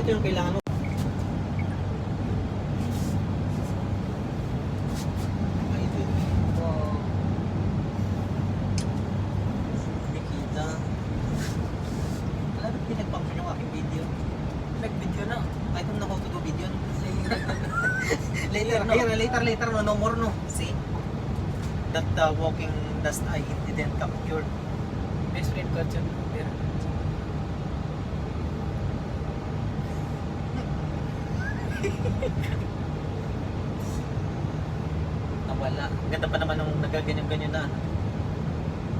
ito yung kailangan mo. Wow. Nakita. Wala na pinag-function yung aking video. Nag-video na. I don't know how to do video. Later, No. later, no more, no. See? That walking dust I didn't capture. Best friend ko dyan. Nawala. Ganda pa naman nung nagaganyan-ganyan na.